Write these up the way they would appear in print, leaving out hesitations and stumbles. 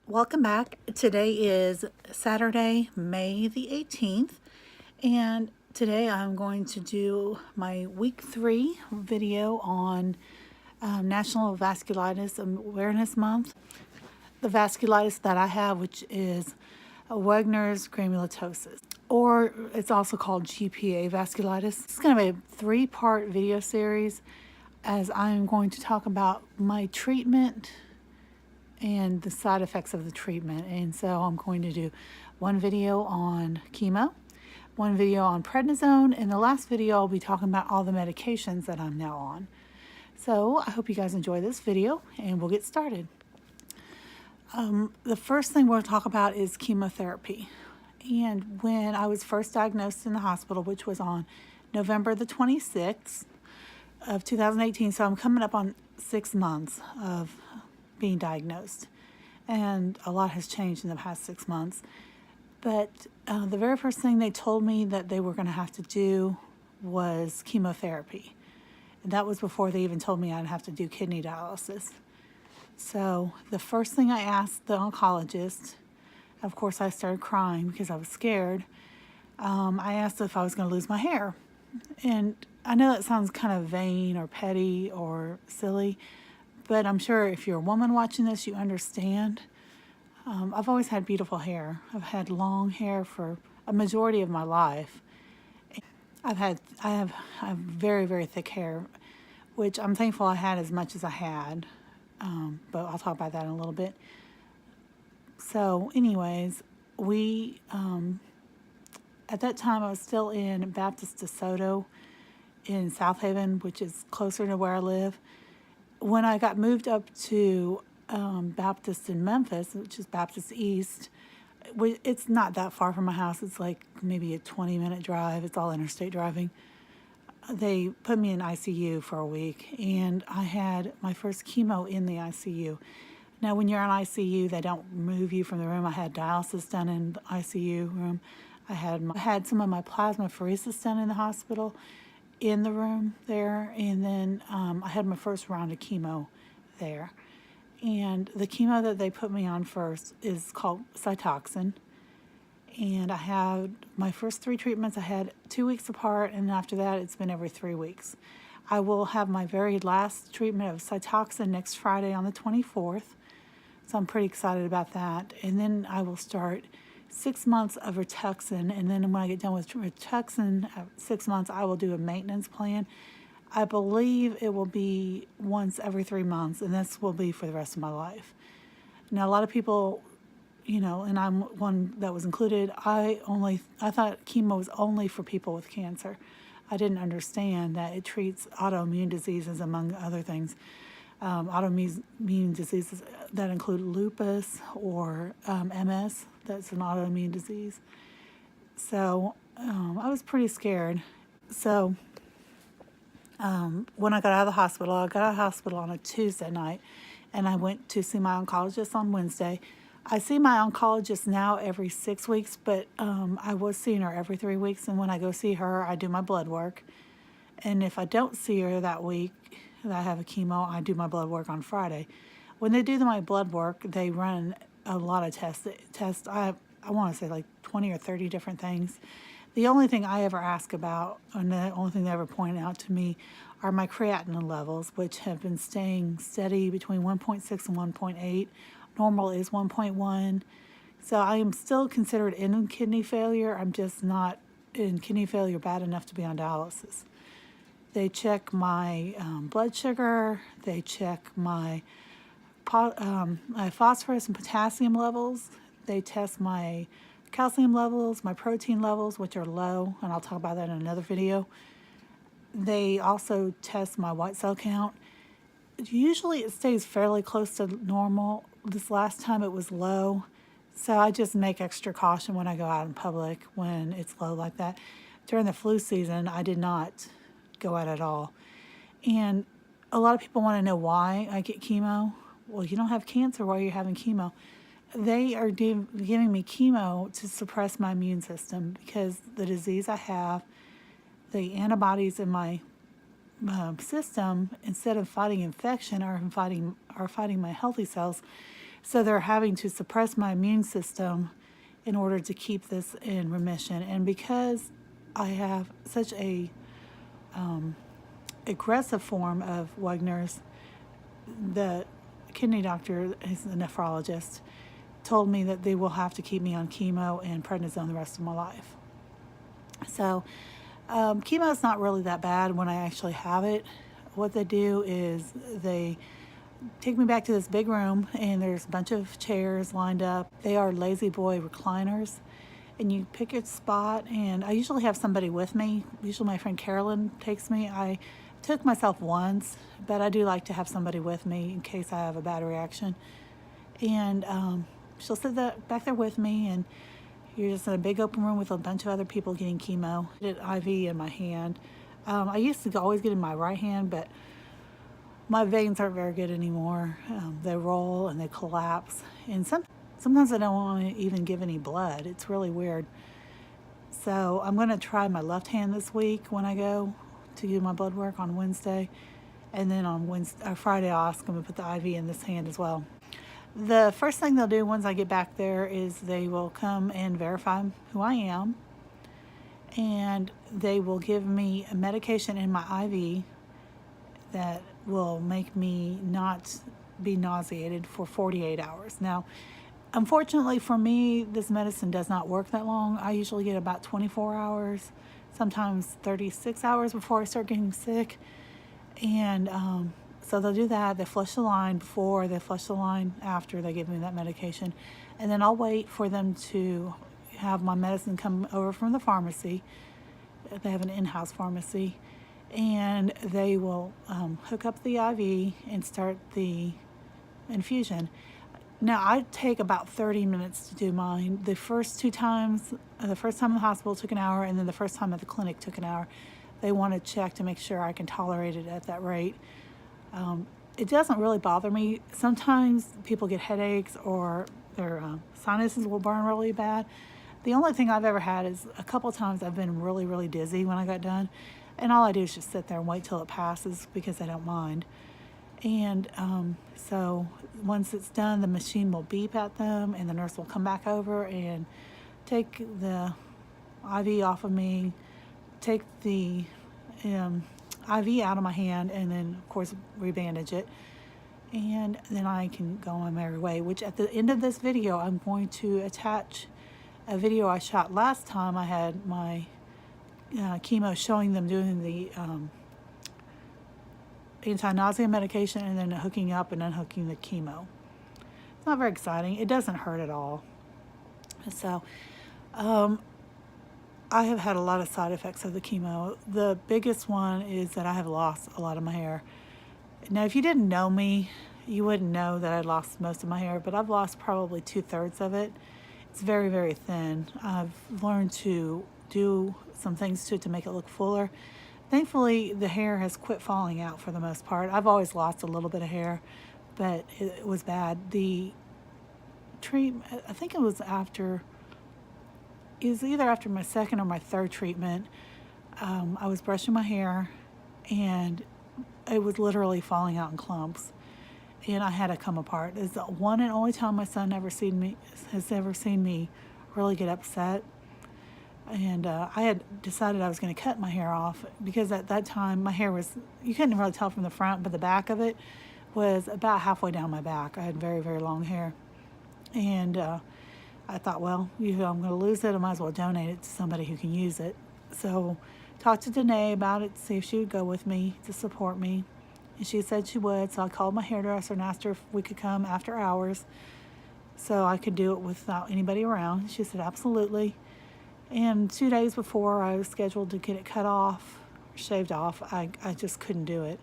Welcome back. Today is Saturday, May the 18th, and today I'm going to do my week 3 video on National Vasculitis Awareness Month. The vasculitis that I have, which is Wegener's granulomatosis, or it's also called GPA vasculitis. It's going to be a 3-part video series as I'm going to talk about my treatment and the side effects of the treatment. And so I'm going to do one video on chemo, one video on prednisone, and the last video I'll be talking about all the medications that I'm now on. So I hope you guys enjoy this video and we'll get started. The first thing we'll talk about is chemotherapy. And when I was first diagnosed in the hospital, which was on November the 26th of 2018, so I'm coming up on 6 months of being diagnosed, and a lot has changed in the past 6 months. But the very first thing they told me that they were going to have to do was chemotherapy, and that was before they even told me I'd have to do kidney dialysis. So the first thing I asked the oncologist, of course I started crying because I was scared. I asked if I was going to lose my hair, and I know that sounds kind of vain or petty or silly, but I'm sure if you're a woman watching this, you understand. I've always had beautiful hair. I've had long hair for a majority of my life. I have very, very thick hair, which I'm thankful I had as much as I had. But I'll talk about that in a little bit. So anyways, at that time I was still in Baptist DeSoto in South Haven, which is closer to where I live. When I got moved up to Baptist in Memphis, which is Baptist East, it's not that far from my house. It's like maybe a 20-minute drive. It's all interstate driving. They put me in ICU for a week, and I had my first chemo in the ICU. Now, when you're in ICU, they don't move you from the room. I had dialysis done in the ICU room. I had some of my plasmapheresis done in the hospital, in the room there, and then I had my first round of chemo there. And the chemo that they put me on first is called Cytoxan, and I had my first 3 treatments I had 2 weeks apart, and after that it's been every 3 weeks. I will have my very last treatment of Cytoxan next Friday on the 24th, so I'm pretty excited about that. And then I will start 6 months of Rituxan, and then when I get done with Rituxan at 6 months, I will do a maintenance plan. I believe it will be once every 3 months, and this will be for the rest of my life. Now, a lot of people, and I'm one that was included, I thought chemo was only for people with cancer. I didn't understand that it treats autoimmune diseases, among other things. Autoimmune diseases that include lupus or MS. That's an autoimmune disease. So I was pretty scared. So when I got out of the hospital, on a Tuesday night, and I went to see my oncologist on Wednesday. I see my oncologist now every 6 weeks, but I was seeing her every 3 weeks, and when I go see her, I do my blood work. And if I don't see her that week that I have a chemo, I do my blood work on Friday. When they do my blood work, they run a lot of tests. I want to say like 20 or 30 different things. The only thing I ever ask about, and the only thing they ever point out to me, are my creatinine levels, which have been staying steady between 1.6 and 1.8. Normal is 1.1. So I am still considered in kidney failure. I'm just not in kidney failure bad enough to be on dialysis. They check my blood sugar. They check my phosphorus and potassium levels. They test my calcium levels, my protein levels, which are low, and I'll talk about that in another video. They also test my white cell count. Usually it stays fairly close to normal. This last time it was low, so I just make extra caution when I go out in public when it's low like that. During the flu season, I did not go out at all. And a lot of people want to know why I get chemo. Well, you don't have cancer while you're having chemo. They are giving me chemo to suppress my immune system because the disease I have, the antibodies in my system, instead of fighting infection, are fighting my healthy cells. So they're having to suppress my immune system in order to keep this in remission. And because I have such a aggressive form of Wegener's, the kidney doctor, who's a nephrologist, told me that they will have to keep me on chemo and prednisone the rest of my life. So chemo is not really that bad when I actually have it. What they do is they take me back to this big room, and there's a bunch of chairs lined up. They are lazy boy recliners, and you pick your spot, and I usually have somebody with me. Usually my friend Carolyn takes me. I took myself once, but I do like to have somebody with me in case I have a bad reaction. And she'll sit back there with me, and you're just in a big open room with a bunch of other people getting chemo. I did IV in my hand. I used to always get in my right hand, but my veins aren't very good anymore. They roll and they collapse. And sometimes I don't want to even give any blood. It's really weird. So I'm going to try my left hand this week when I go to do my blood work on Wednesday. And then on Friday, I'll ask them to put the IV in this hand as well. The first thing they'll do once I get back there is they will come and verify who I am. And they will give me a medication in my IV that will make me not be nauseated for 48 hours. Now, unfortunately for me, this medicine does not work that long. I usually get about 24 hours, sometimes 36 hours before I start getting sick. And so they'll do that. They flush the line before, they flush the line after they give me that medication. And then I'll wait for them to have my medicine come over from the pharmacy. They have an in-house pharmacy. And they will hook up the IV and start the infusion. Now, I take about 30 minutes to do mine. The first time in the hospital took an hour, and then the first time at the clinic took an hour. They want to check to make sure I can tolerate it at that rate. It doesn't really bother me. Sometimes people get headaches or their sinuses will burn really bad. The only thing I've ever had is a couple times I've been really, really dizzy when I got done. And all I do is just sit there and wait till it passes because I don't mind. And so once it's done, the machine will beep at them, and the nurse will come back over and take the IV off of me, take the IV out of my hand, and then, of course, rebandage it. And then I can go on my merry way, which at the end of this video, I'm going to attach a video I shot last time I had my chemo, showing them doing the anti-nausea medication and then hooking up and unhooking the chemo. It's not very exciting. It doesn't hurt at all. So I have had a lot of side effects of the chemo. The biggest one is that I have lost a lot of my hair. Now, if you didn't know me, you wouldn't know that I lost most of my hair, but I've lost probably 2/3 of it. It's very, very thin. I've learned to do some things to it to make it look fuller. Thankfully, the hair has quit falling out for the most part. I've always lost a little bit of hair, but it was bad. The treatment, I think it was either after my second or my third treatment. I was brushing my hair, and it was literally falling out in clumps, and I had to come apart. It's the one and only time my son has ever seen me really get upset. And I had decided I was going to cut my hair off because at that time my hair was, you couldn't really tell from the front, but the back of it was about halfway down my back. I had very, very long hair. And I thought, well, I'm going to lose it. I might as well donate it to somebody who can use it. So talked to Danae about it to see if she would go with me to support me. And she said she would. So I called my hairdresser and asked her if we could come after hours so I could do it without anybody around. She said, absolutely. And 2 days before I was scheduled to get it cut off, shaved off, I just couldn't do it.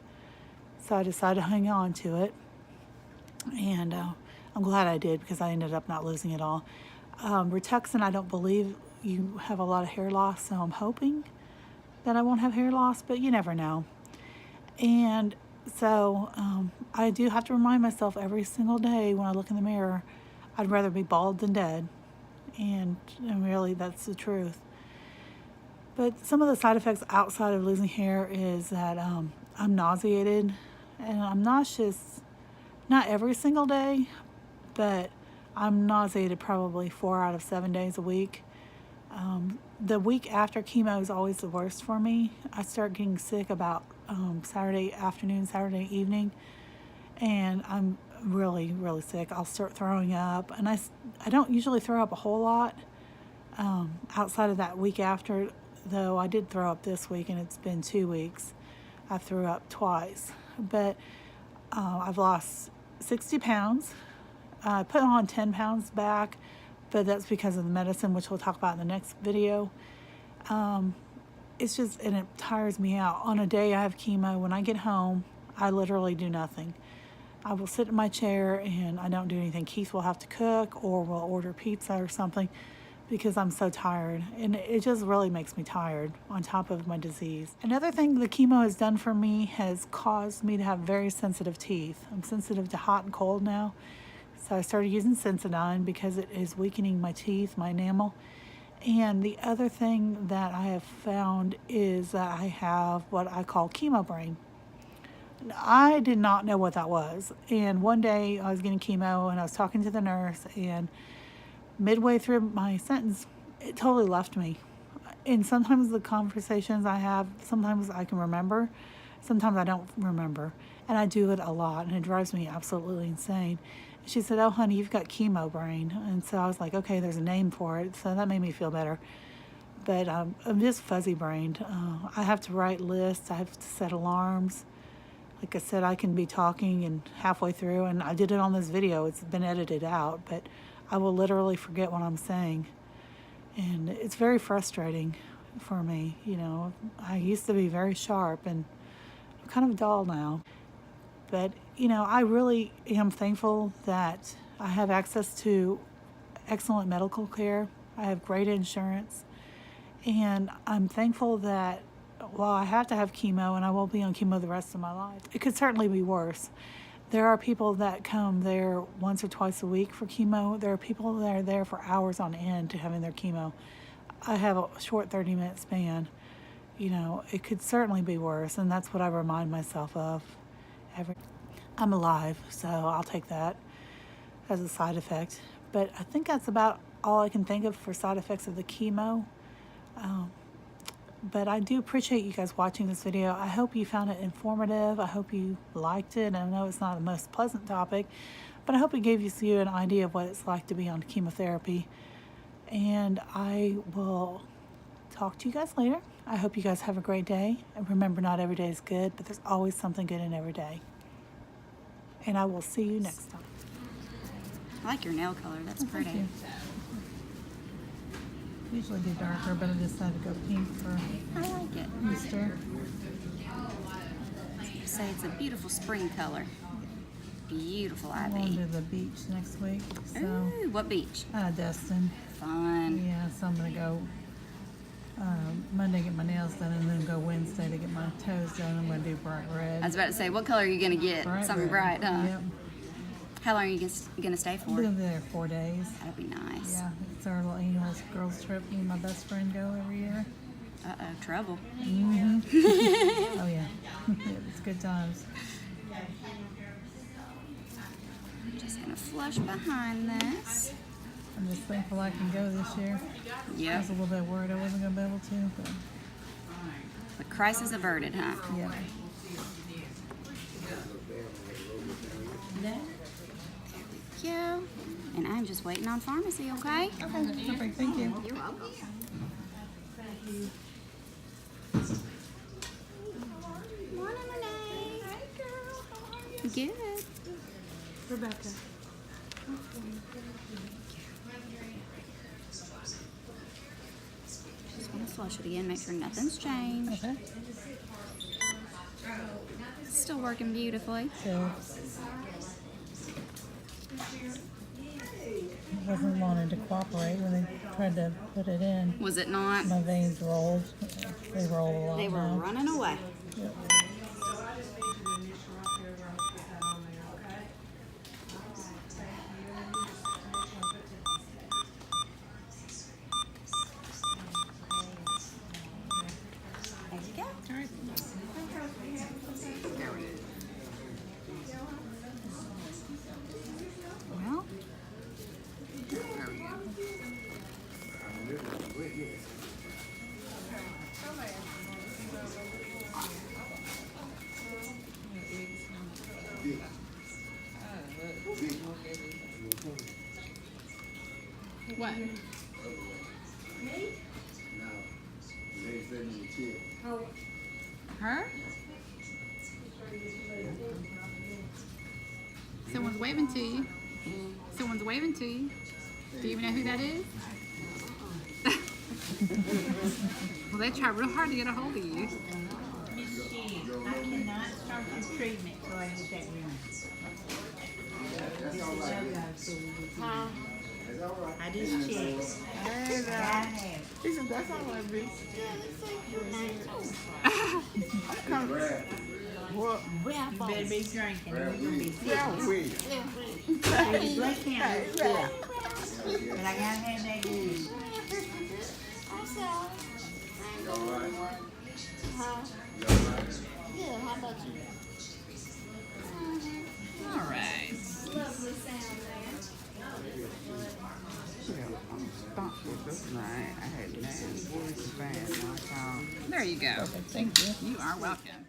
So I decided to hang on to it. And I'm glad I did because I ended up not losing it all. Rituxan, I don't believe you have a lot of hair loss, so I'm hoping that I won't have hair loss, but you never know. And so I do have to remind myself every single day when I look in the mirror, I'd rather be bald than dead. And really, that's the truth. But some of the side effects outside of losing hair is that I'm nauseated, and I'm nauseous not every single day, but I'm nauseated probably 4 out of 7 days a week. The week after chemo is always the worst for me. I start getting sick about Saturday afternoon, Saturday evening, and I'm really, really sick. I'll start throwing up, and I don't usually throw up a whole lot outside of that week after, though I did throw up this week, and it's been 2 weeks. I threw up twice, but I've lost 60 pounds. I put on 10 pounds back, but that's because of the medicine, which we'll talk about in the next video. It's just, and it tires me out. On a day I have chemo, when I get home, I literally do nothing. I will sit in my chair and I don't do anything. Keith will have to cook, or we'll order pizza or something, because I'm so tired. And it just really makes me tired on top of my disease. Another thing the chemo has done for me has caused me to have very sensitive teeth. I'm sensitive to hot and cold now. So I started using Sensodyne because it is weakening my teeth, my enamel. And the other thing that I have found is that I have what I call chemo brain. I did not know what that was. And one day I was getting chemo and I was talking to the nurse, and midway through my sentence, it totally left me. And sometimes the conversations I have, sometimes I can remember, sometimes I don't remember. And I do it a lot, and it drives me absolutely insane. She said, "Oh, honey, you've got chemo brain." And so I was like, okay, there's a name for it. So that made me feel better. But I'm just fuzzy-brained. I have to write lists. I have to set alarms. Like I said, I can be talking and halfway through, and I did it on this video. It's been edited out, but I will literally forget what I'm saying. And it's very frustrating for me. You know, I used to be very sharp, and I'm kind of dull now. But, you know, I really am thankful that I have access to excellent medical care. I have great insurance. And I'm thankful that while I have to have chemo, and I will be on chemo the rest of my life, it could certainly be worse. There are people that come there once or twice a week for chemo. There are people that are there for hours on end to having their chemo. I have a short 30-minute span. You know, it could certainly be worse, and that's what I remind myself of. I'm alive, so I'll take that as a side effect. But I think that's about all I can think of for side effects of the chemo. But I do appreciate you guys watching this video. I hope you found it informative. I hope you liked it. I know it's not the most pleasant topic, but I hope it gave you an idea of what it's like to be on chemotherapy. And I will talk to you guys later. I hope you guys have a great day. And remember, not every day is good, but there's always something good in every day. And I will see you next time. I like your nail color. That's pretty. Thank you. Usually do darker, but I decided to go pink for I like it. Easter. You say it's a beautiful spring color. Beautiful, I'm Ivy. going to the beach next week. So, Ooh, what beach? Destin. Fun. Yeah, so I'm going to go Monday get my nails done, and then go Wednesday to get my toes done. I'm going to do bright red. I was about to say, what color are you going to get? Something red. bright, huh? Yep. How long are you going to stay for? I'll be there 4 days. That'll be nice. Yeah, it's our little annual girls trip. Me and my best friend go every year. Uh-oh, trouble. Mm-hmm. Oh, yeah. It's good times. I'm just going to flush behind this. I'm just thankful I can go this year. I Yep. was a little bit worried I wasn't going to be able to, but The crisis averted, huh? yeah. There we go. And I'm just waiting on pharmacy, okay? Okay, perfect. Thank you. You're welcome. Morning, Renee. Hi, girl. How are you? Good. Rebecca. Just want to flush it again, make sure nothing's changed. Okay. Still working beautifully. So, I wasn't wanting to cooperate when they tried to put it in. Was it not? My veins rolled. They roll a lot They were now. running away. Yep. There you go. All right. Well, What? Her? Someone's waving to you. Someone's waving to you. Do you even know who that is? Well, they try real hard to get a hold of you. Miss G, I cannot start the treatment till I get that ring. Huh? I just checked. I have. He said, that's all right, bitch. What? You better be drinking. We're gonna be sick. Yeah, we. There's blood count is good. But I gotta have that ring. All right. Stuck with this night. I had 9 voices bad. There you go. Thank you. You are welcome.